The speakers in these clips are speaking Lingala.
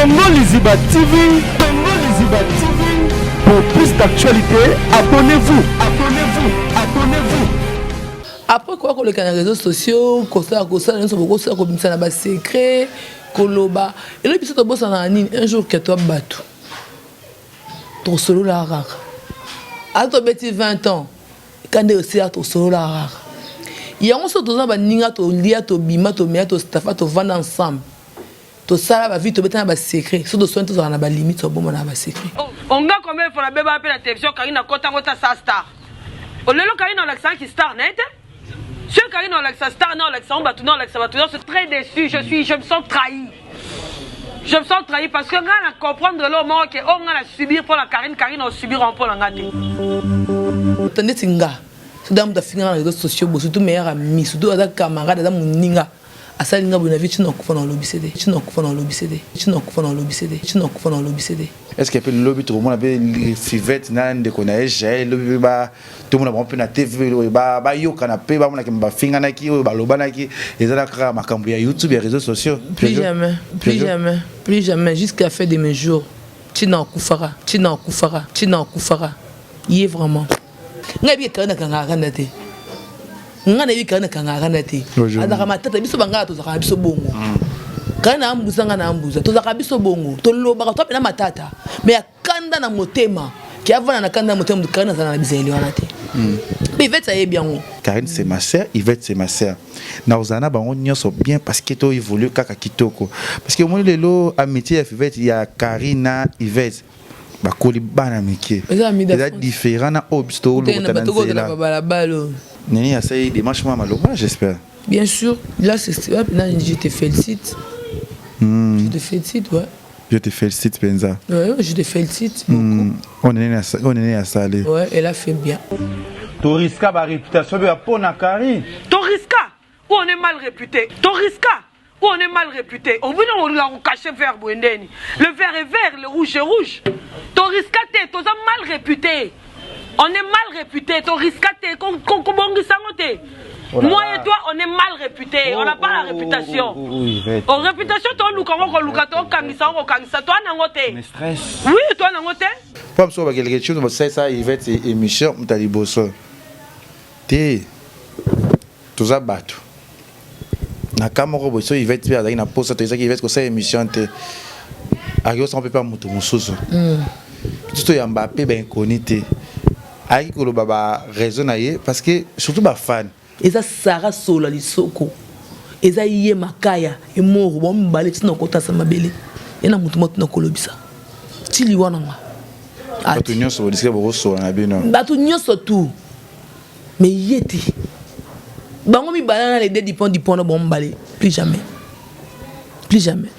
Congo Liziba TV, Congo Liziba TV. Pour plus d'actualité, abonnez-vous, abonnez-vous, abonnez-vous. Après quoi que les réseaux sociaux, un secret, koloba. Et là, puis un jour que toi bateau. Ton solo la rare. À toi, 20 ans, quand tu es aussi à ton solo la rare. Il y a un seul temps, ninga to lia to bima to mea to stafa to vendre ensemble. To sala va vite to mettre un secret. Sur de soins to na ba limite to bon na ba secret. On ga combien il faut la bébé appeler la télévision Karina kota sa star. On le Karina l'accent qui star net. Sur Karina l'accent star non l'accent batu non l'accent batu. Je suis très déçu, je me sens trahi. Je me sens trahi parce que on a comprendre le moment que on a subir pour la Karine on subir pour la ngate. Attendez tinga. C'est dans les réseaux sociaux, surtout meilleurs amis, surtout les camarades, dans mon ninga. À ça, l'inga bonavi, tu n'as qu'à dans lobby CD, tu n'as qu'à dans lobby CD, tu n'as qu'à dans lobby CD, tu n'as qu'à dans lobby CD. Est-ce qu'il y a le lobby tout le monde avait les fivettes, nan de connaît, j'ai le lobby tout le monde a un peu na TV, bah yo canapé, bah on a qu'un finger naki, bah loba naki, et ça là ma campagne YouTube et réseaux sociaux. Plus jamais, plus jamais, plus jamais, jusqu'à faire de mes jours. Tu n'as qu'à tu n'as qu'à tu n'as qu'à y est vraiment. Ngabi kana kangana te ngana bi kana kangana te adaka matata biso banga to zaka biso bongo kana ambuza ngana ambuza to zaka biso bongo to loba to pena matata mais akanda na motema ki avana na kanda na motema kana zana na bizeli wana te Yvette ça y est bien. Karine c'est ma sœur, Yvette c'est ma sœur. Na ozana bango nyonso bien parce que to évolue kaka kitoko parce que moi lelo amitié Yvette il y a Karina Yvette. Bakoli bana miki. C'est différent na obsto le Neni a essayé des marches maloma, j'espère. Bien sûr, là je te félicite. Je te félicite, ouais. Je te félicite Benza. Ouais, je te félicite beaucoup. On est à saler. Ouais, elle a fait bien. Toriska ba réputation be pour Nakari. Toriska, où on est mal réputé. Toriska où on est mal réputé. On veut nous cacher vert Bouendeni. Le vert est vert, le rouge est rouge. Ton riscaté, tu es mal réputé. On est mal réputé. Ton riscaté, moi et toi, on est mal réputé. On n'a pas la réputation. En réputation, toi, nous, comment on loue, toi, toi, nangote. Mais stress. Oui, toi, nangote. Pas besoin de quelque chose, mais ça, il va être émission, tu as dit bosso. T'es tout ça battu. Na kamoko boso il va être bien na poste to ezaki il va être ko ça émission te agio sans peut pas mutu mususu tout ya Mbappé ben konité ai ko lo baba raison aye parce que surtout ba fan eza Sarah Sola lisoko eza yé makaya et moro bon mbale tino kota sa mabele ena mutu moto na kolobisa tili wana nga batu nyonso disque boko so na bino batu nyonso tout mais yeti bango mi balana les deux du pont na bon balé plus jamais plus jamais.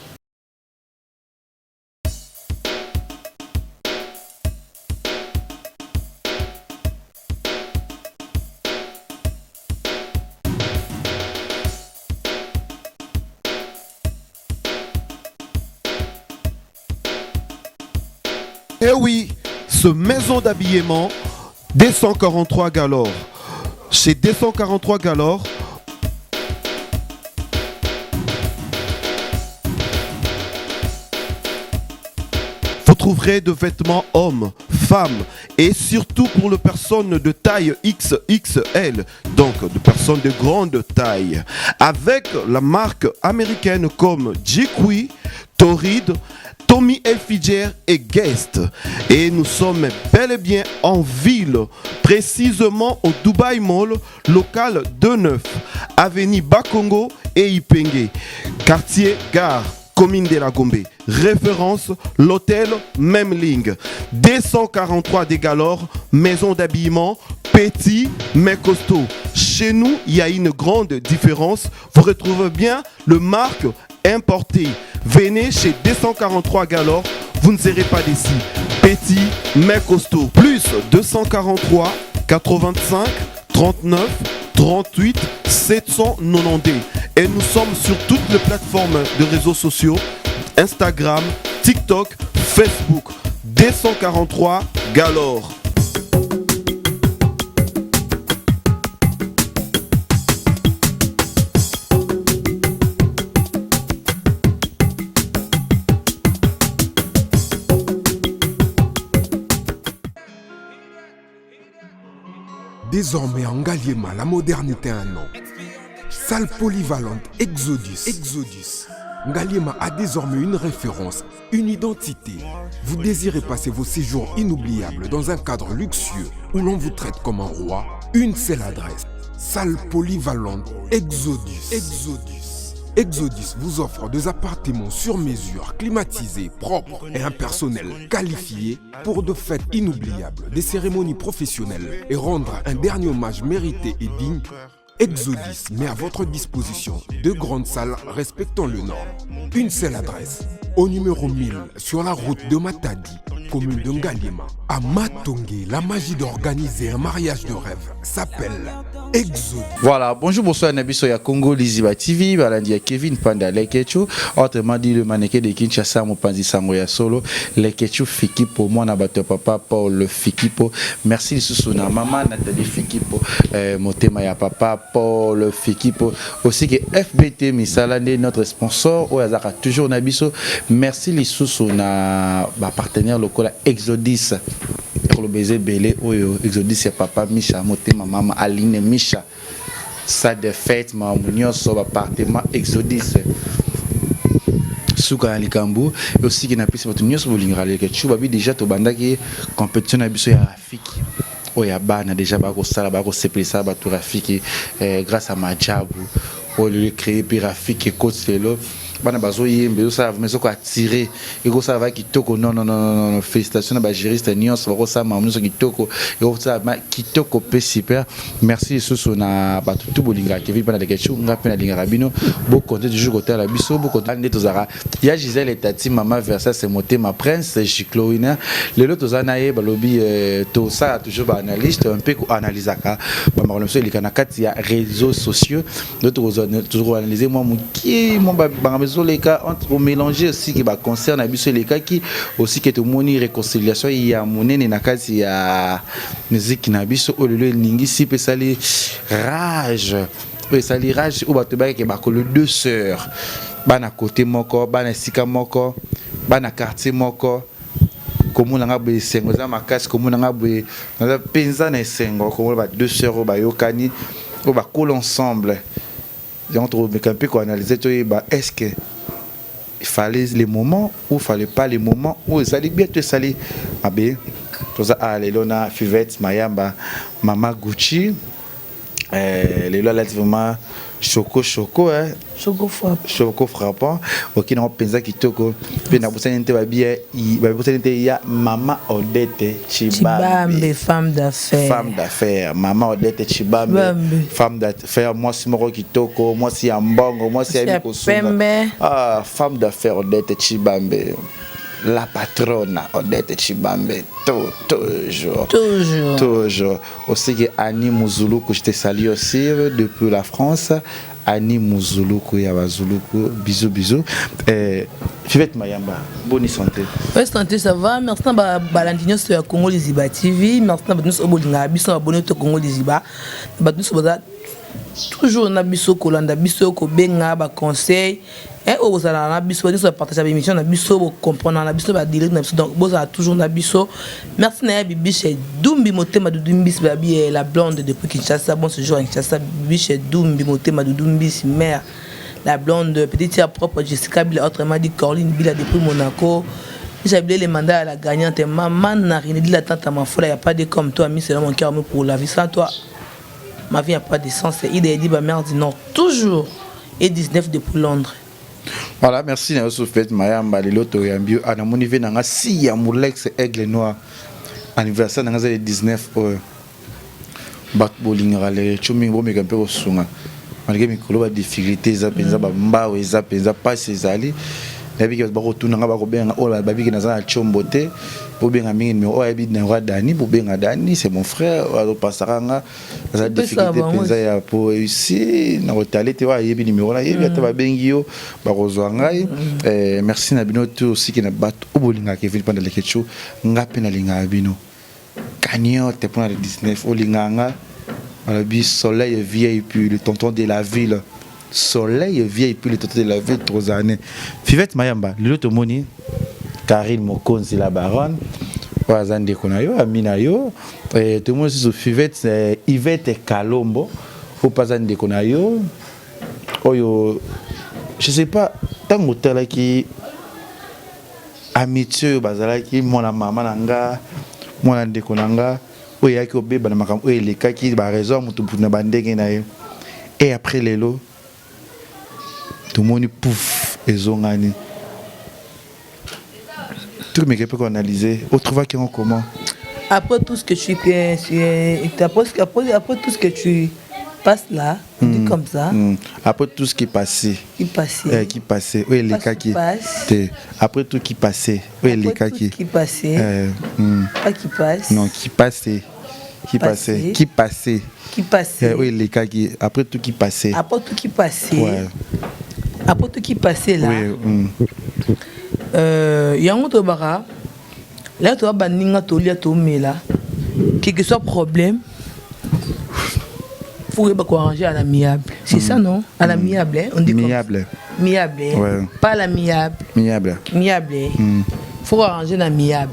Eh oui, ce maison d'habillement 243 Galore. Chez 243 Galore, vous trouverez de vêtements hommes, femmes et surtout pour les personnes de taille XXL, donc de personnes de grande taille, avec la marque américaine comme Jikwi, Torrid, Tommy Hilfiger et Guest. Et nous sommes bel et bien en ville, précisément au Dubai Mall, local 29, avenue Bakongo et Ipenge, quartier Gare, commune de la Gombe. Référence, l'hôtel Memling. 243 des Galore, maison d'habillement, petit mais costaud. Chez nous, il y a une grande différence. Vous retrouvez bien le marque importé. Venez chez 243 Galore, vous ne serez pas déçus. Petit mais costaud. Plus 243 85 39 38 790. Et nous sommes sur toutes les plateformes de réseaux sociaux, Instagram, TikTok, Facebook. 243 Galore. Désormais en Ngaliema, la modernité a un nom. Salle polyvalente Exodus. Ngaliema a désormais une référence, une identité. Vous désirez passer vos séjours inoubliables dans un cadre luxueux où l'on vous traite comme un roi? Une seule adresse. Salle polyvalente Exodus. Exodus vous offre des appartements sur mesure, climatisés, propres et un personnel qualifié pour de fêtes inoubliables, des cérémonies professionnelles et rendre un dernier hommage mérité et digne. Exodus met à votre disposition 2 grandes salles respectant le Nord. Une seule adresse, au numéro 1000 sur la route de Matadi, commune de Ngaliema. À Matongé, la magie d'organiser un mariage de rêve s'appelle Exodus. Voilà, bonjour, bonsoir, Nabiso ya Congo Liziba TV, Balandi ya Kevin Panda Lekechu, autrement dit le mannequin de Kinshasa, Mopanzi Sango ya Solo, Lekechu Fikipo, moi na bato papa Paul Fikipo, merci Susuna, maman Nathalie Fikipo, Motema ya papa Paul Fikipo, aussi que FBT Misalane, notre sponsor, Oyazaka toujours Nabiso, merci les Susuna, partenaire local Exodus. Le baiser belé oyo Exodus c'est papa Misha Motema maman Aline Misha sa de fête mamunio so appartement Exodus suka likambu et aussi qui n'a plus votre nyos bolingra le ketchu babi déjà to bandaki compétition na biso ya rafiki oya bana déjà ba ko sala ba ko sepelisa ba to rafiki grâce à Majabu au lieu créer puis rafiki coach lelo bana bazo yembe ça mais ko attirer et ko ça va kitoko non félicitations ba juriste nios ba ko ça mamuso kitoko et ko ça kitoko pe super merci susu na ba tout bolinga Kevin bana de quelque nga pe na linga rabino bo compter toujours côté la biso bo compter ndeto zara ya Gisèle et Tati maman versa c'est Motema prince Chicloina les autres zana ye balobi to ça toujours ba analyste un peu analysaka ba ma relation likana kati ya réseaux sociaux d'autres toujours analyser moi qui mon ba les cas entre mélanger aussi qui va concerne les cas qui aussi qui est moni réconciliation il y a monene na kazi ya musique na biso o lelo ningi si pe sali rage pe sali rage ou bato ba ke ba ko le 2 sœurs bana côté moko bana sika moko bana quartier moko comme on a be sengo za makasi comme on a be na penza na sengo comme ba 2 sœurs ba yokani o ba coller ensemble donc on peut un peu analyser est-ce que il fallait les moments ou il fallait pas les moments où ça allait bien te saler abe tout ça à Lelona Fivette Mayamba Mama Gucci les là vraiment choco frappant ok na penza kitoko pe na bosanite ba bien ba bosanite ya Mama Odette Chibambe femme d'affaires Mama Odette Chibambe femme d'affaires moi si moko kitoko moi si ambongo moi si abi kosunga femme d'affaires Odette Chibambe la patronne Odette Chibambe toujours aussi que Annie Mouzouloukou je te salue aussi depuis la France Annie Mouzouloukou ya Bazouloukou bisous Fivette Mayamba bonne santé santé ça va merci na balandinyo sur ya Congo Liziba TV merci na badus obolinga biso abonné to Congo Liziba badus boza toujours na biso kolanda biso ko benga ba conseil et au zala na biso badus partager émission na biso bo comprendre na biso ba direct na biso donc boza toujours na biso merci na bibi chez Dumbi Motema Dumbi babi la blonde depuis Kinshasa bon ce jour en Kinshasa bibi chez Dumbi Motema Dumbi mère la blonde petite à propre Jessica Bila autrement dit Corline Bila depuis Monaco j'ai oublié les mandats à la gagnante maman n'a rien dit la tante à ma folle il y a pas de comme toi mis c'est mon cœur pour la vie sans toi ma vie n'a pas de sens et il a dit bah merde non toujours et 19 depuis Londres. Voilà, merci na Soufet Mayamba Liloto Yambio ana monive na si ya Molex Aigle Noir anniversaire na le 19 bat bolinga le chumi bo me kampe osunga malgré mikolo ba difficulté za penza ba mbawe za penza pas ezali nabi ke ba ko tuna ba ko benga ola babi ke na za chombote bo benga mingi mais o yabi na Dani bo benga Dani c'est mon frère o pasaranga za difficulté penza ya po ici na hotelité wa yebi numéro la yebi ata ba bengi yo ba ko ngai merci na bino tout aussi ki na bat o bolinga ke vile pendant le ketcho ngape na linga bino cagnotte pour le 19 o linganga le bis soleil vieille puis le tonton de la ville soleil vieille puis le tonton de la ville 3 années Fivette Mayamba le tomoni Karine Mokonzi la baronne Wazande konayo amina yo tout le monde se Yvette Kalombo au pasande konayo oyo je sais pas tango tala ki amitié bazala ki mona mama nanga mona ndeko nanga oya ki obeba na makambo ele kaki ba raison mutu na bandenge na yo et après lelo tout le monde pouf ezongani tout mais peut analyser on trouve qu'il y a comment après tout ce que après tout ce que tu passes là dit comme ça après tout ce qui passait oui les cas qui après tout qui passait oui les cas qui passait pas qui passe non qui passait oui les cas qui après tout qui passait après tout qui passait là yango to bara là to baninga to lia to mela quel que soit problème faut arranger à l'amiable c'est ça non à l'amiable hein? On dit miable ouais. Pas l'amiable miable faut arranger l'amiable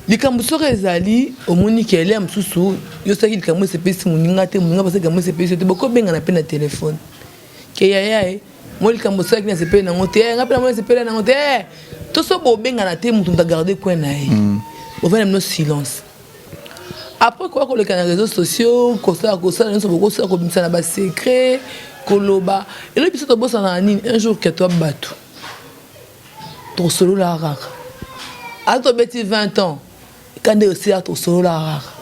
likambo so rezali omoni kele amsusu yo saki likambo sepesi muninga te muninga parce que likambo sepesi te boko benga na pe na téléphone ke yaya moi likambo saki na sepeli na ngote ngapela moi sepeli na ngote to so bo benga na te mutu nda garder coin na ye on va même silence après quoi que les réseaux sociaux comme ça nous sommes beaucoup ça comme ça na ba secret koloba et le biso to bossa na nini un jour que toi batou to solo la rare à toi beti 20 ans quand de aussi à to solo la rare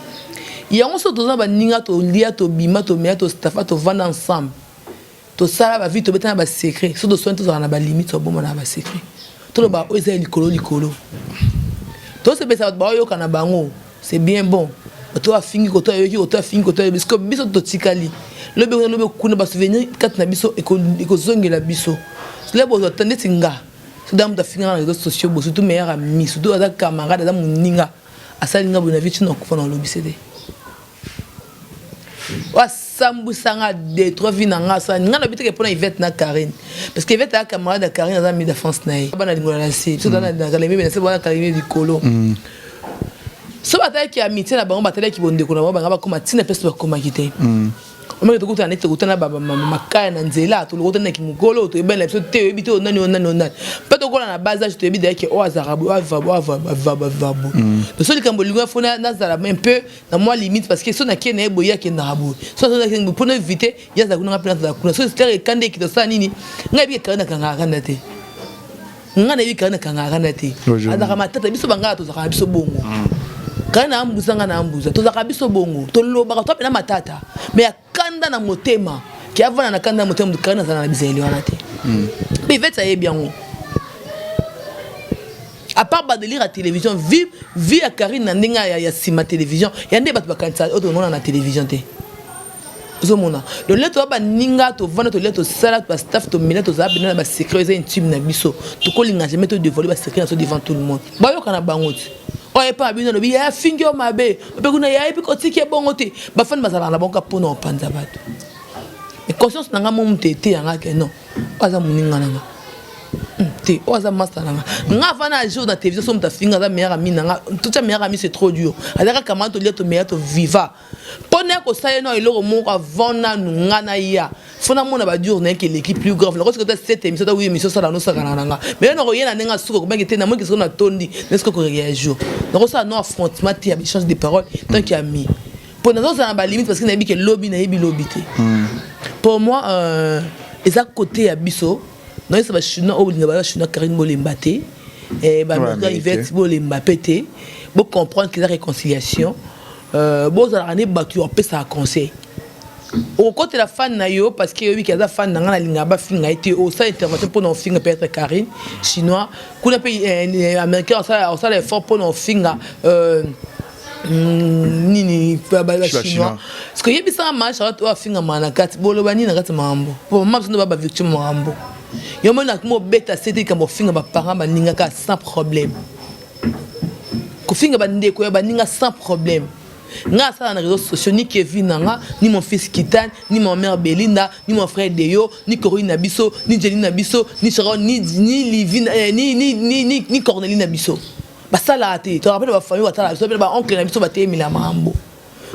il on se doza ba ninga to lia to bima to mea to stafa to vendre ensemble to sala ba vie to beta na ba secret so de soin to na ba limite to bon na ba secret to ba oza likolo to se besa ba yo kana bango c'est bien bon to a fingi ko to yo ki to a fingi ko to biso biso to tikali le be kuna ba souvenir kat na biso e ko zongela biso le bo tande tinga so dam ta finga na réseaux sociaux bo surtout meilleur ami surtout ada camarade ada muninga asalinga bona vite na ko na lobi cd wa sambu sanga de trois vie na ngasa ngana biteke pona Yvette na Karine parce que Yvette a camarade de Karine dans mi défense na bana lingola la si so dans la mais c'est bana Karine du colo so bataille qui amitié na bango bataille qui bonde ko na bango ba koma tina peste ba koma kité o me to kuta na to na baba makaya na nzela to lo na ki mugolo to ebela so te ebito nani pas to kola na base âge to ebida ke o azarabu va to so likambo lingo fona na zala un peu na moi limite parce que so na kene boya ke na rabu so na ke pour éviter ya za kuna plan za kuna so c'est kande ki to sa nini ngabi ke kana kanga te ngana bi kana kanga te azaka matata biso banga to zaka biso bongo kana ambuza ngana ambuza to zaka biso bongo to loba to pena matata mais akanda na motema ki avana na kanda na motema kana za na bizeli wana te mais Yvette ça est bien à part ba délire à télévision vie à Karine na ndinga ya sima télévision ya ndé bat bakanisa auto mona na télévision te zomona le leto ba ninga to vana to leto sala to staff to mena to zabi na ba secret intime na biso to kolinga jamais to dévoiler ba secret devant tout le monde ba yo kana bangoti oye pa bino lobi ya fingi o mabe obekuna ya epi kotiki bongo te ba fan bazala na bonka pona opanza bato et conscience nanga mo mtete yanga ke non aza muninga nanga te oza master nanga nga fana jour na télévision so mta finga za meilleur ami nanga tout ça meilleur ami c'est trop dur alaka kamata to leto meilleur to viva pona ko sa no iloko mo ka vona nunga na ya fona mona ba dur na que l'équipe plus grave lorsque tu as cette émission ta oui émission ça la no sa kana nanga mais non rien na nga suko ko bangete na mo ki so na tondi est-ce que ko réagir donc ça non affrontement ti échange de paroles tant qu'il a mis pour nous ça na ba limite parce que na bi que lobby na bi lobby te pour moi eza côté ya biso non ça va chino o linga ba chino Karine Molemba te et ba Yvette Molemba pété pour comprendre que la réconciliation bon ça la ne battu on peut ça conseil au côté la fan na yo parce que oui kaza fan na linga ba finga été au ça intervention pour nos finga peut-être Karine chinois kuna pays américain ça l'effort pour nos finga nini ba chinois parce que yebi ça marche à toi finga manakati bolo bani na kati mambo pour moi ça ba victime mambo yo mona ko beta c'était comme finga ba parents ba ninga ka sans problème ko finga ba ndeko ba ninga sans problème nga ça na réseaux sociaux ni Kevin nga ni mon fils Kitan ni ma mère Belinda ni mon frère Deyo ni Corinne Nabiso ni Jelina Nabiso ni Sharon ni Livine ni Corneline Nabiso ça l'a été. Tu te rappelles de la famille, tu te rappelles de oncle, tu te rappelles de la mambo.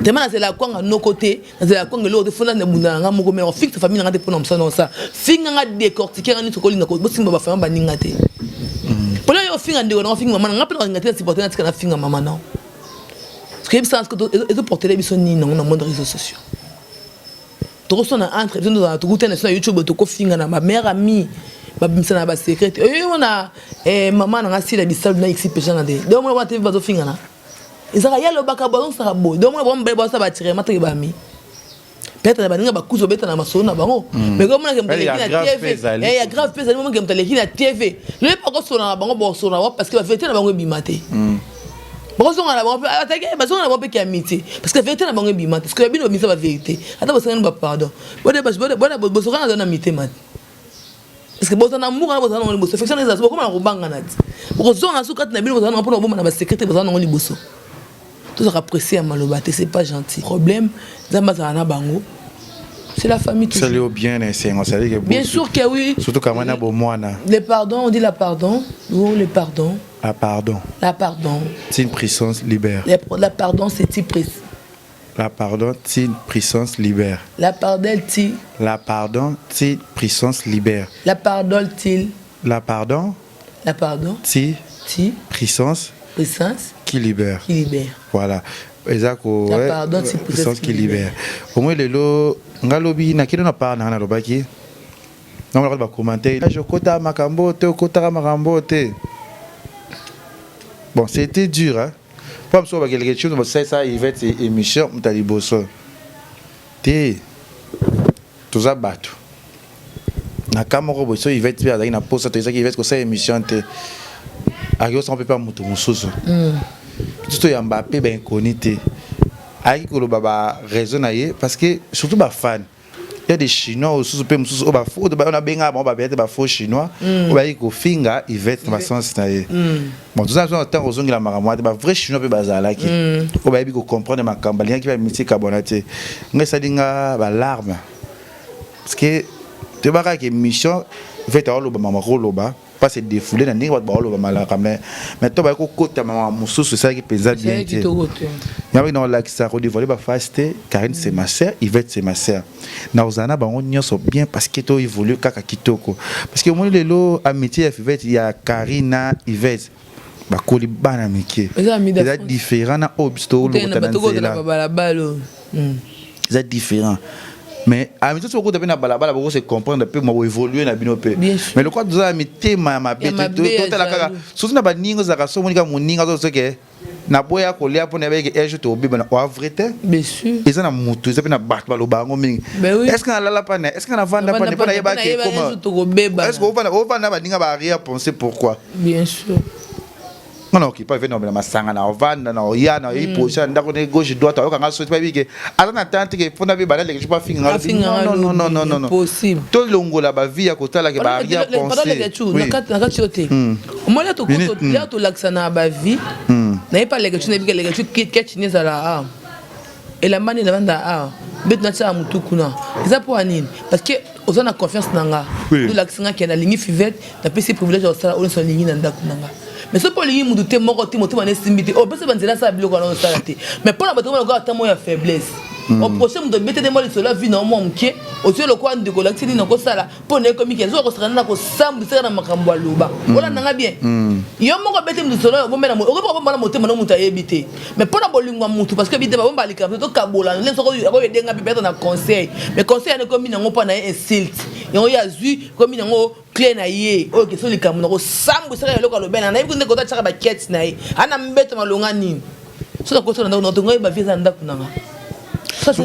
Tellement c'est la quoi à nos côtés, c'est la quoi que l'autre fois dans le monde, mais on fixe la famille dans des points comme ça. Fixe dans décortiquer dans ce qu'on a côté, c'est ma famille baningate. Pour là, on fixe en dehors, on fixe maman, on appelle on ingate, c'est pour tenir qu'on a fixe maman non. Ce qui est ça, c'est que les porter les bisons ni non dans le monde des réseaux sociaux. Tu reçois un entre, tu dois te goûter sur YouTube, tu coffines à ma meilleure amie. Babimsa na ba secret on a maman na ngasi la bisal na xp jana de donc moi va te bazo fingana ezaka yalo baka bazo saka boy donc moi ba mbele ba sa ba tirer mata ba mi peut-être ba ninga ba kuzo beta na masona bango mais comme na ke mtale na TV ya grave pesa ni moment ke mtale na TV le pas ko sona bango bo sona parce que la vérité na bango bimate bozo na bango atake bazo na bango pe ki amitié parce que la vérité na bango bimate parce que ya bino bimisa ba vérité ata ba sanga ba pardon boda bozo kana na mité mat parce que bozo na amour na bozo na bozo affection les aso comme na robanga na ti bozo na sukat na bino bozo na pona bomba na ba secret bozo na ngoli bozo tout ça apprécier à malobate c'est pas gentil problème zamba na bango c'est la famille tout. Salut au bien c'est que bien sûr que oui surtout quand on a beau moine les pardons on dit la pardon ou les pardons la pardon c'est une puissance libère la pardon c'est une puissance. La pardon, c'est une puissance libère. La pardon, c'est une puissance libère. La pardon, c'est puissance qui libère. Voilà. La pardon, c'est puissance qui libère. Au moins, le lot, ngalobi, na kilo na parle na lobaki. Non, on va commenter. Je kota makambote, kota makambote. Bon, c'était dur, hein. Pas besoin de quelque chose, mais ça, il va être émission, on t'a dit bosso. T'es tout ça battu. Na caméra bosso, il va être bien, il na pose ça, il va être que ça émission t'es. Agio ça on peut pas monter mon sous. Tout est Mbappé ben connu t'es. Aïe que le baba raison aïe parce que surtout ba fan. Il y a des Chinois aussi, on a bien un faux Chinois, on va dire qu'au finga, il va être ma sens. Bon, tout ça, on a aux ongles à Maramois, des vrais Chinois, on va dire qu'on comprend ma campagne qui va mettre carbonaté. Mais ça dit larme. Parce que tu vas que mission, fait à l'Obama, pas se défouler, n'a pas de malaka, mais tu vas côté maman moussou, c'est ça qui pèse bien. Il y a dans l'axe à redévoiler, Karine c'est ma sœur, Yvette c'est ma sœur. Nauzana, on sont bien parce que tu évolué kaka kitoko. Parce que moi, les lots amitié Yvette, il y a Karina, Yvette. Bakoli bana miki. C'est différent na obsto le c'est différent. Mais à mi tout ce que tu na balabala pour se comprendre un peu moi évoluer na binope. Mais le quoi nous a mis thème ma bête tout la kaka. Surtout na ba ningo za kaso monika moninga zo que na boya kolia pour na beke ejo to biba na wa vrai. Bien sûr. Ils na mutu ils na bat balo bango mingi. Est-ce qu'on a la pana? Est-ce qu'on a vanda pana pas na yeba ke comment? Est-ce qu'on va na ba ninga ba rien penser pourquoi? Bien sûr. Non, qui pas venir dans ma sanga na vanda na ya na i position ndako ne gauche droite au kanga souhaite pas bike ala tante que fona be balale que je pas finga non possible to longo la ba vie ya kotala ke ba rien penser na kachote moi là to laksana ba vie na pas les que tu ne les que tu ketchine za la et la manie la vanda bet na tsa mutu kuna ça pour anine parce que aux on a confiance nanga nous laksana qui na ligne fivette na pesi privilège au sala on son ligne na ndako nanga. Mais ce pour les gens qui moko timoto mané simité oh parce que banzela ça biloko na salate mais pour la bato ko ata moya faiblesse au prochain de bête de moi cela vie na moi mke au sur le coin de collecter na ko sala pour ne comme qui zo ko sala na ko sambu sala na makambo loba wala nanga bien yo moko bête de cela bo mena mo ko ba na motema no muta yebité mais pour la bolingwa mutu parce que bité ba bomba lika to kabola les soko ko yedenga bébé na conseil mais conseil na comme na ngopa na insulte yo ya zui comme na ngo clé na yé o ke so lika mo ko sambu sala loko lo bena na yebi ko ta chaka ba ket na yi ana mbeta malonga nini so ko so na no to ngoy ba visa ndaku nanga. C'est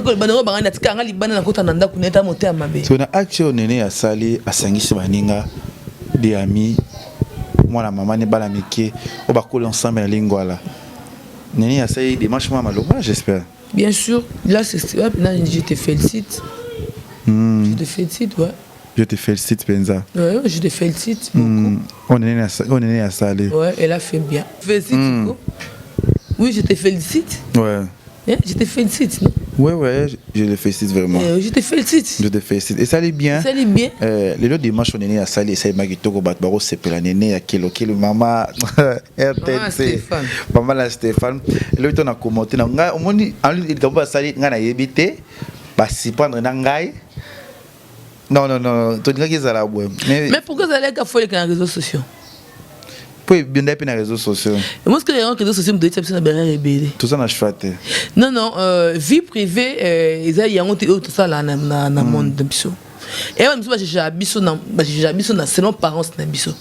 une action nene à Sali, à Sangisi Baninga, des amis, moi la maman n'est pas la miki, on va coller ensemble la lingua. Nene a essayé des marches maloma, j'espère. Bien sûr, là c'est ça, je te félicite. Je te félicite, ouais. Je te félicite, Benza. Ouais, je te félicite beaucoup. On est né à Sali. Ouais, elle a fait bien. Félicite, oui, je te félicite. Ouais. Je te félicite, non? Ouais, je le félicite vraiment. Je te félicite. Je te félicite. Et ça allait bien. Ça allait bien. Les deux dimanches, on est né à Sali, c'est Magitoko Batbaro, c'est pour la néné à Kilo, maman, RTC, maman la Stéphane. Le temps on a commenté, on a dit, il tombe à Sali, on a évité, si prendre un gaï. Non, tu dis qu'ils allaient boire. Mais pourquoi vous allez faire les réseaux sociaux? Pour bien d'être dans les réseaux sociaux. Moi, ce que les réseaux sociaux me disent, c'est que c'est rebelle. Tout ça, on a choisi. Non, vie privée, il y a tout ça là dans le monde de Bisso. Et moi, j'ai Bisso dans selon parents de Bisso.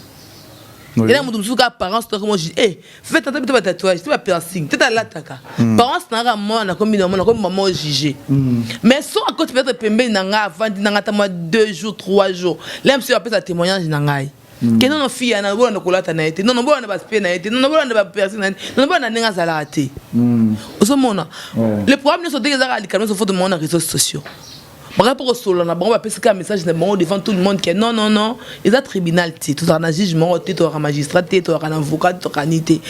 Et là, je me dis que parents, comment je dis, fais un tatouage, tu vas piercing, tu vas l'attaquer. Parents, c'est un moi, on a comme maman jugé. Mais soit à côté peut-être pembe nanga avant d'y 2 jours, 3 jours. Là, monsieur appelle ça témoignage nanga. Que non fille na bona kolata na été non bona ba spé na été non bona ba personne non bona ninga salate. Osomona. Le problème ne sont des à l'écran sur photo mon réseaux sociaux. Par rapport au solo na bon ba passer un message devant tout le monde que non ils a tribunal tout ça na jugement tout un magistrat tout un avocat tout un unité.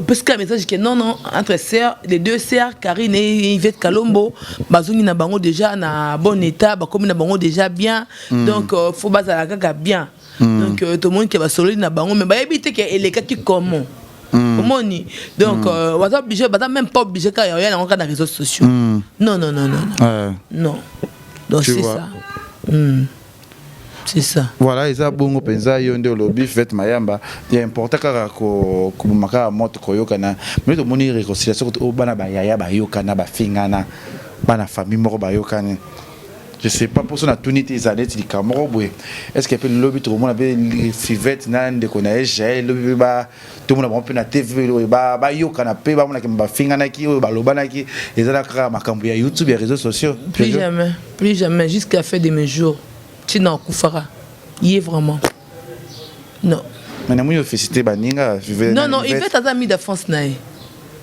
Parce qu'un message que non entre sœurs les deux sœurs Karine et Yvette Kalombo bazungi na bango déjà na bon état ba comme na bango déjà bien donc faut bazala kaka bien. Donc tout le monde qui va solo na bango mais ba éviter que les cas qui comment donc on obligé même pas obligé quand il y a dans les réseaux sociaux non donc c'est ça c'est ça voilà ils a bongo penza yonde lobby fait mayamba il est important ko kumaka moto koyokana mais tout monde réconciliation au bana ba yaya ba yokana ba fingana bana famille moko ba yokana. Je ne sais pas pour son atunité les années du Cameroun. Est-ce qu'il y a le lobby tout le monde avait Fivette nan de connaître j'ai lobby ba tout le monde a un peu na TV ba yo canapé ba mona kimba fingana ki ba lobana ki et ça la makambu ya YouTube et réseaux sociaux. Plus jamais jusqu'à la fin de mes jours. Tu n'en koufara. Il est vraiment. Non. Mais nous yo féliciter baninga Non, il va ta ami de France naï.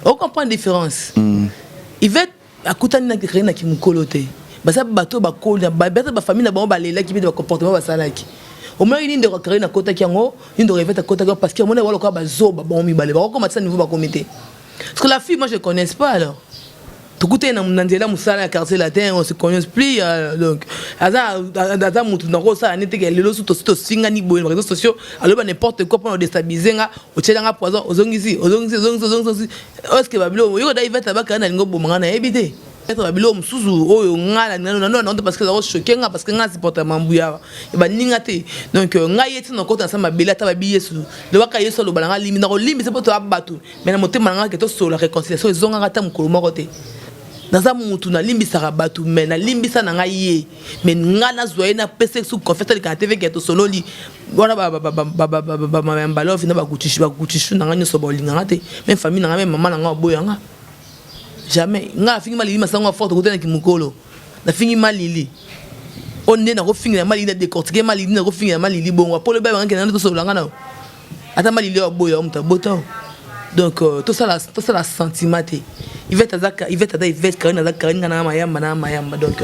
On comprend la différence. Il va à côté na créer na kimukolote. Basa bato ba ko na ba famille na ba lela ki bi de comportement ba salaki au moins il de recréer na kota kiango il de revêter kota parce que mon wala ko ba zoba ba mi balé ba ko matisa niveau ba comité parce que la fille moi je connais pas alors tout côté na nzela musala quartier latin on se connaît plus donc aza mutu na ko ça nete ke lelo suto singa ni bo réseaux sociaux alors n'importe quoi pour déstabiliser nga o tchelanga poison ozongisi est-ce que babilo yo da iveta ba kana lingo bo manga na ebité être bilo musuzu oyo ngala non parce que ça choqué nga parce que nga supporter mambuya e ba ninga te donc nga yeti na kota sama bela ta ba biyesu de waka yeso lo balanga limi na ko limi c'est poto abatu mais na motema nga ke to so la réconciliation ezonga ngata mukolo moko te naza mutu na limbi saka batu mais na limbi sa na nga ye mais nga na zoye na pese sous confesseur ka TV ke to solo li wana ba mbalo fina ba kutishu na nga nyoso ba linga te même famille na nga même maman na nga boyanga jamais nga fingi malili masango forte côté na kimukolo na fingi malili on est na ko fingi na malili na décortiquer malili na ko fingi na malili bon pour le ba nga na to so langa na ata malili o boya muta bota donc tout ça la sentiment il va Karine na Karine na mayamba donc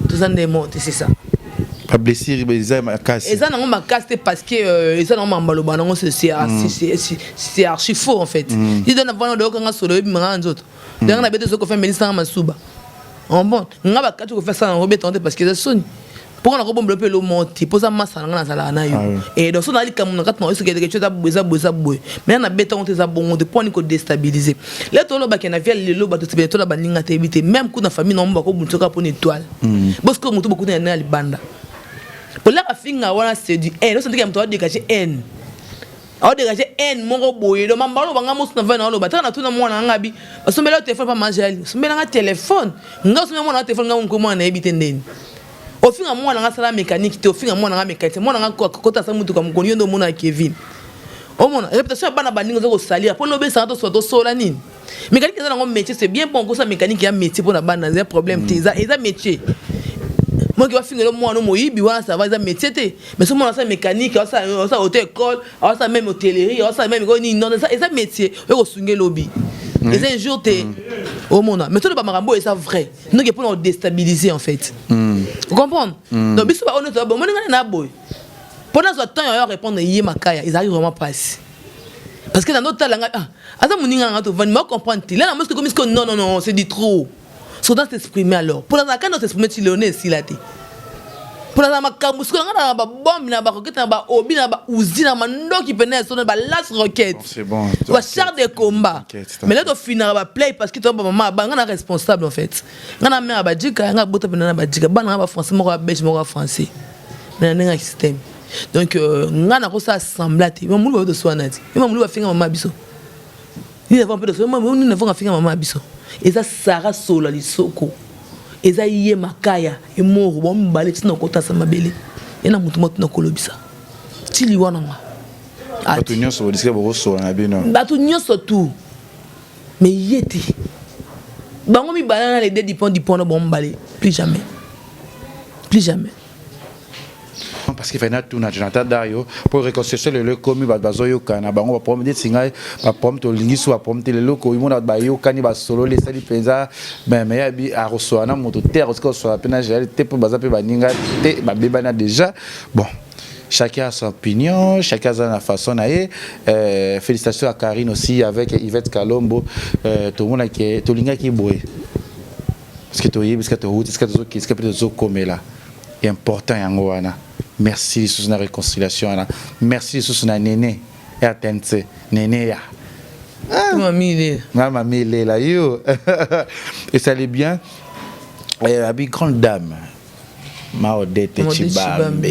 tout ça des mots c'est ça pas blessure ils ma casse et ça non ma casse parce que ça non mambaloba non c'est archi faux en fait il donne avant de quand solo bimanga nzoto donc on a besoin de faire ministre masuba en bon nga ba katu ko faire ça en robetonte parce que ça sonne pour on a développer le monte pour ça massa na sala na yo et donc on a dit comme on a quelque chose à boue mais on a béton te za bon de point ko déstabiliser là to lo ba kena via le lo ba to te to la baninga te éviter même coup na famille non ba ko bunto ka pour une étoile parce que mutu beaucoup na libanda pour la finga wana c'est du haine on sent que mutu dégager haine a dégager haine mon boye le mambalo banga musu na va na lo ba tana tuna mwana ngabi basombela téléphone pas manger sombela nga téléphone nga sombela mwana téléphone nga ko mwana éviter ndeni au fin à moi na sala mécanique te au fin à moi na mécanique moi na kota sa mutu comme konyo ndo mona Kevin o mona réputation bana baningo zo salir pour lobe ça to sola nini mécanique ça na métier c'est bien pour ça mécanique ya métier pour na bana des problème te ça métier moi qui va finir le mois no moyibi wa ça va ça métier te mais ce moi ça mécanique ça auto école ça même hôtellerie ça même ni non ça métier o sunge lobby et un jour te au monde mais tout le bamarambo est ça vrai nous qui pour nous déstabiliser en fait vous comprenez donc biso ba honnête bon moi na boy pendant ce temps il répondre yé makaya ils arrivent vraiment pas parce que dans notre talent asa muninga ngato va me comprendre là na moi comme non c'est du trop so dans s'exprimer alors pour la quand on s'exprimer tu l'honneur ici là té pour la makamusko ngana ba bombe na ba roquette na ba obi na ba usine na mando qui penait son ba last roquette c'est bon va char de combat mais là tu finira ba play parce que toi maman ba ngana responsable en fait ngana mère ba djika ngana bota penana ba djika ba na ba français moko ba belge moko ba français mais na système donc ngana ko ça assembler té mais mulu ba de soanati mais mulu ba finga maman biso il avons un peu de soin nous n'avons finga maman biso et ça Sarah Sola lisoko eza yé makaya et moro bon balé tina kota sa mabele et na mutu moto na kolobisa ti liwana nga batu nyonso disque boso na bino batu nyonso tout mais yeti bango mi balana les deux dipon bon balé plus jamais parce qu'il fait na tout na Jonathan Dario pour reconstituer le commis bazoyo kana bango ba promener singa ba prometer lingiso ba prometer le loko imona ba yo kani ba solo les sali penza mais abi a reçoana moto terre parce que so pena gérer te pour baza pe baninga te ba bebana déjà bon chacun a son opinion, chacun a sa façon d'aller. Félicitations à Karine aussi avec Yvette Kalombo, tout le monde qui est tout l'inga qui boit parce que tu es parce que tu es parce que tu es comme là est important yangoana. Merci sur la réconciliation. Merci sur la néné. Et attends, néné ya. Mamie là, yo. Et ça allait bien. La grande dame. Maodete Chibambe.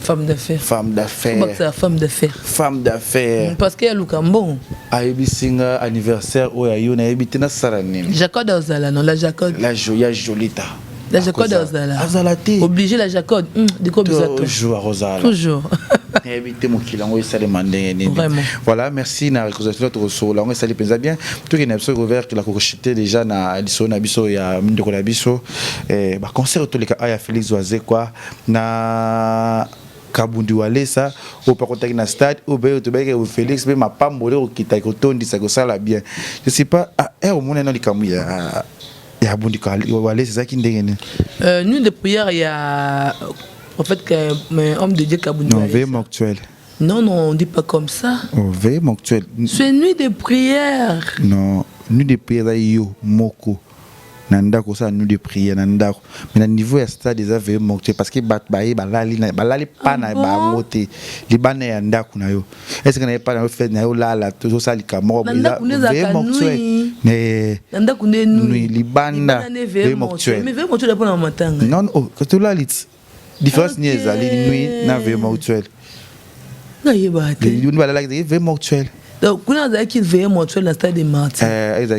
Femme d'affaires. Femme d'affaires. Femme d'affaires. Femme d'affaires. Parce qu'il y a Lucambon. Ayebi singa anniversaire où ayo na yebi tena saranim. Jacob Ozala non la Jacob. La joya Jolita. La Jacob Ozala. Azalati. Obligé la Jacob. De quoi besoin toujours à Rosala. Toujours. Invité mon kilango et ça demandé. Vraiment. Voilà, merci na réconciliation notre ressort. Là on ça les pensa bien. Tout qui n'a pas ouvert que la cochité déjà na edition na biso ya ndeko na biso ba concert tous les cas ya Félix Oazé quoi na Kabundi Walesa au par contact na stade au be to be Félix be ma pambole au kita ko tondi ça ko sala bien. Je sais pas au monde non likamu ya ya Bundi Walesa ça qui ndengene. Nuit de prière il y a en fait que homme de Dieu Kabundi Walesa. Non, veille actuel. Non, on ne dit pas comme ça. Oh, veille actuel. C'est nuit de prière. Non, nuit de prière yo moko. Nandako ça nuit de prière nandako. Mais na niveau ya stade des veille actuel parce que balali pas na ba ngote. Li bana ya ndako na yo. Est-ce que na pas na fait na yo la tout ça li kamoro bila. Veille actuel. Ne nandako ne nuit li banda veille actuel. Mais veille actuel pas na matanga. Non, oh, que tu la lit. Différence ni ezali nuit na veille actuel. Ngaye ba te. Li bala la veille actuel. Donc kuna za ki veille actuel na stade de Martin.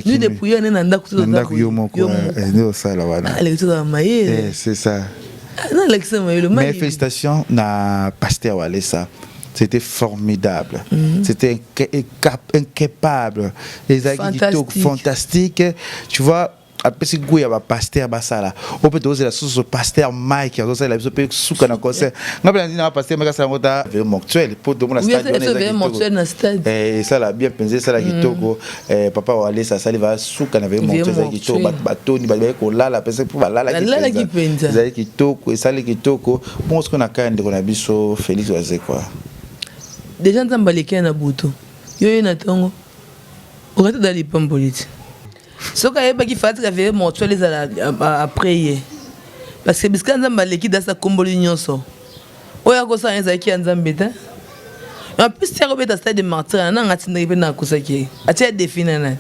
Nuit de prière na ndako tout ça. Ndako yo moko. Non ça là wana. Allez tout ça maye. C'est ça. Non Alexis maye le maye. Mais félicitations na pasteur Walesa. C'était formidable. C'était incapable. Les activités fantastiques. Tu vois, après si goût y a pas pasteur basala. On peut doser la source pasteur Mike, on doser la peut souka na concert. On peut dire pasteur Mike ça ngota vraiment actuel pour tout le monde stade. Et ça l'a bien pensé ça la kitoko papa Wale ça va souka na vraiment actuel kitoko bateau ni ba ko la personne pour la kitoko. Ça kitoko et ça le kitoko. Bon ce qu'on a quand on a biso Félix Oazé quoi. Déjà nzamba leki na buto. Yo na tongo. Okata dali pamboliti. Ce qu'il y a qui fait que mon tueur les a prié parce que biscan nzamba leki dans sa komboli nyonso oya ko sa nza ki nzambeta en plus c'est robet à stade de martyr na ngati ndebe na kusaki atia définir na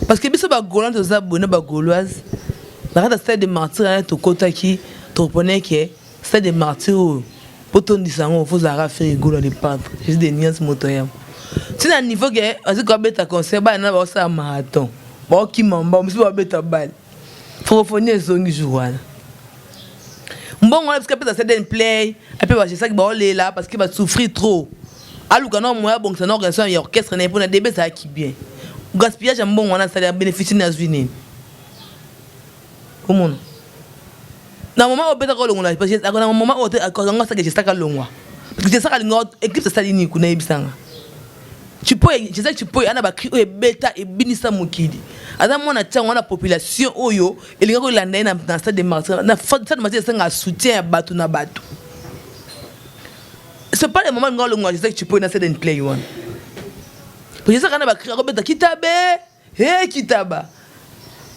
parce que biso ba golan to za bona ba gauloise na rata stade de martyr to kotaki to ponné que stade de martyr pour ton disango faut za faire golo de peintre juste des nuances motoyam. C'est un niveau que as que beta concert ba na ba sa marathon ba ki mamba msi ba beta bal francophonie zongi jouana mbongo parce que peut-être c'est play et puis ba c'est ça que ba aller là parce que va souffrir trop aluka non moi bon c'est une organisation et orchestre na pour na débé ça qui bien gaspillage mbongo na ça bénéficie na zwini comment na moment au beta ko longola parce que na moment au ko ça que c'est ça ka longwa parce que c'est ça ka lingo équipe ça ni ku na ibisanga. Tu peux, je sais que tu peux, ana ba cri o beta et binisa mukidi. Ada mona tcha wana population oyo, elinga ko landa na dans stade de martyr. Na stade de martyr c'est un soutien batu na batu. C'est pas le moment ngalo ngwa je sais que tu peux na stade de play one. Parce que ça kana ba cri o beta kitabe, kitaba.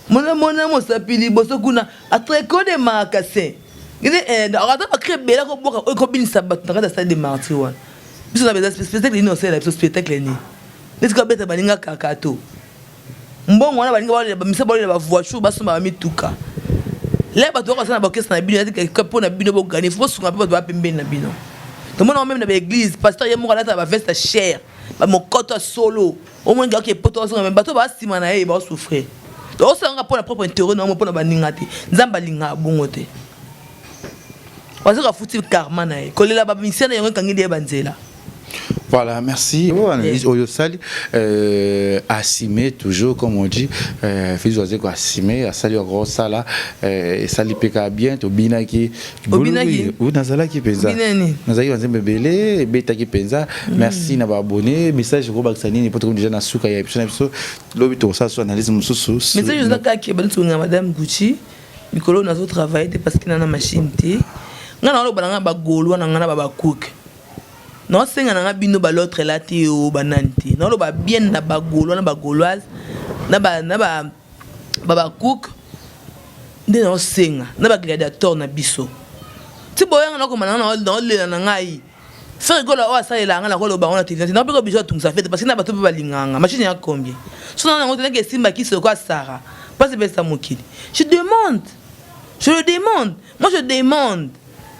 Mon sapili boso kuna atreko de marcasin. Il est arrêtez pas créer bela ko boka ko bin sabat na stade de martyr wan. Biso na beza spectacle ni osela biso spectacle ni. Est-ce que beta balinga kakato. Mbongo wana balinga ba misa ba voiture baso ba mituka. Là bato ko sana ba kesa na bino ati ka pona bino bo gagner faut sunga pa ba pembe na bino. To mona même na l'église pasteur yemo kala ta ba veste cher. Ba mokoto solo. Au moins que poto so même bato ba sima na e ba souffrir. Donc ça on a pour la propre intérêt non pour na baninga te. Nzamba linga bongo te. Parce que foutu karma na e. Kolela ba mission na yango kangi de banzela. Voilà, merci. Oyosali, Assime, toujours, comme on dit, fils oisé quoi, Assime, Assali au gros sala, Sali peka bien, to binaki, ou Nazala qui pensa. Nazali on aime belé, beta qui pensa. Merci n'a pas abonné, message gros baksani, n'est pas trop déjà na souka ya episode episode, l'obito ça soit analyse mususu. Message je zaka qui ba tunga madame Gucci, Mikolo na zo travail parce qu'il na machine té. Ngana lo balanga ba golo na ngana ba cook. Non c'est ngana bino ba l'autre là té o bananti. Non lo ba bien na ba golo na ba gauloise na ba cook. Nde no senga na ba gladiateur na biso. Ti boyanga na ko manana na le na ngai. Faire gola o ça ila ngana ko lo ba on a télé. Na ba ko biso tung ça fait parce que na ba to ba linganga. Machine ya combien? So na ngo tena ke simba ki se quoi Sarah. Pas c'est ça mon kid. Je demande. Je le demande. Moi je demande.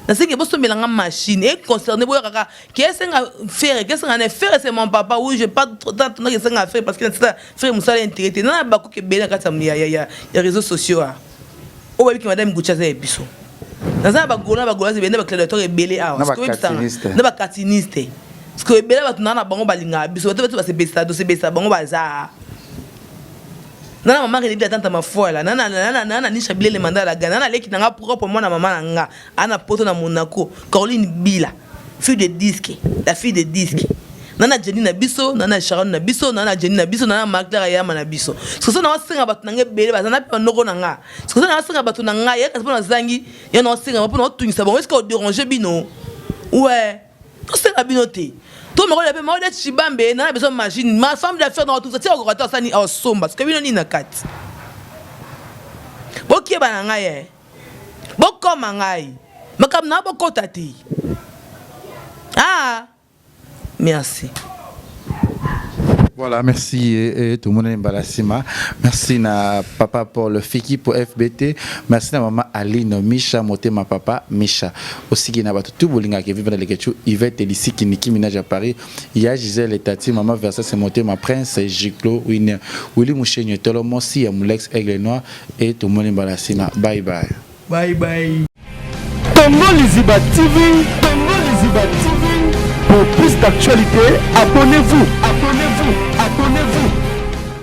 Dans ce qui est beau, c'est machine et concerné pour kaka. Qu'est-ce qu'on fait? Qu'est-ce qu'on a fait? C'est mon papa. Oui, je pas trop temps qu'est-ce qu'on a fait parce que ça frère Moussa l'intérêt. Non, il y a beaucoup de belles quand il y a réseaux sociaux. Oh oui, que madame Goucha c'est épiso. Dans un bagola c'est bien avec le docteur belé ah. Parce que ça, n'a pas catiniste. Parce que belé va tenir na bango balinga. Biso tu vas se besa, tu se besa bango baza. Nana maman qui dit attends ma foi là nana ni chabile le mandat la gana nana leki nanga propre moi na maman nanga ana poto na Monaco Caroline Bila fille de disque la fille de disque nana Jenny na biso nana Sharon na biso nana Jenny na biso nana Magda ya na biso so ça na wasenga batu nanga bele bazana pe noko nanga so ça na wasenga batu nanga ya kasi na zangi ya na wasenga po na tungisa bon est-ce que déranger bino ouais to senga bino te. Tout le monde a besoin de chibambe, n'a besoin de machine. Ma femme d'affaires dans tout ça, c'est au gros ça ni au sombre parce que nous ni na kat. Boki banangaye. Boko mangai. Makam na boko tati. Ah. Merci. Voilà, merci et tout le monde est Mbalassima. Merci na papa pour le fiki pour FBT. Merci na maman Aline Misha moté ma papa Misha. Aussi qui n'a pas tout bolinga qui vit dans les Ketchou, Yvette Elissi qui Niki Minaj à Paris. Il y a Gisèle et Tati, maman Versa c'est moté ma prince Giclo Winner. Willy Mouchenye Tolo Mossi Amulex Aigle Noir et tout le monde est Mbalassima. Bye bye. Bye bye. Congo Liziba TV, Congo Liziba TV. Pour plus d'actualités, abonnez-vous.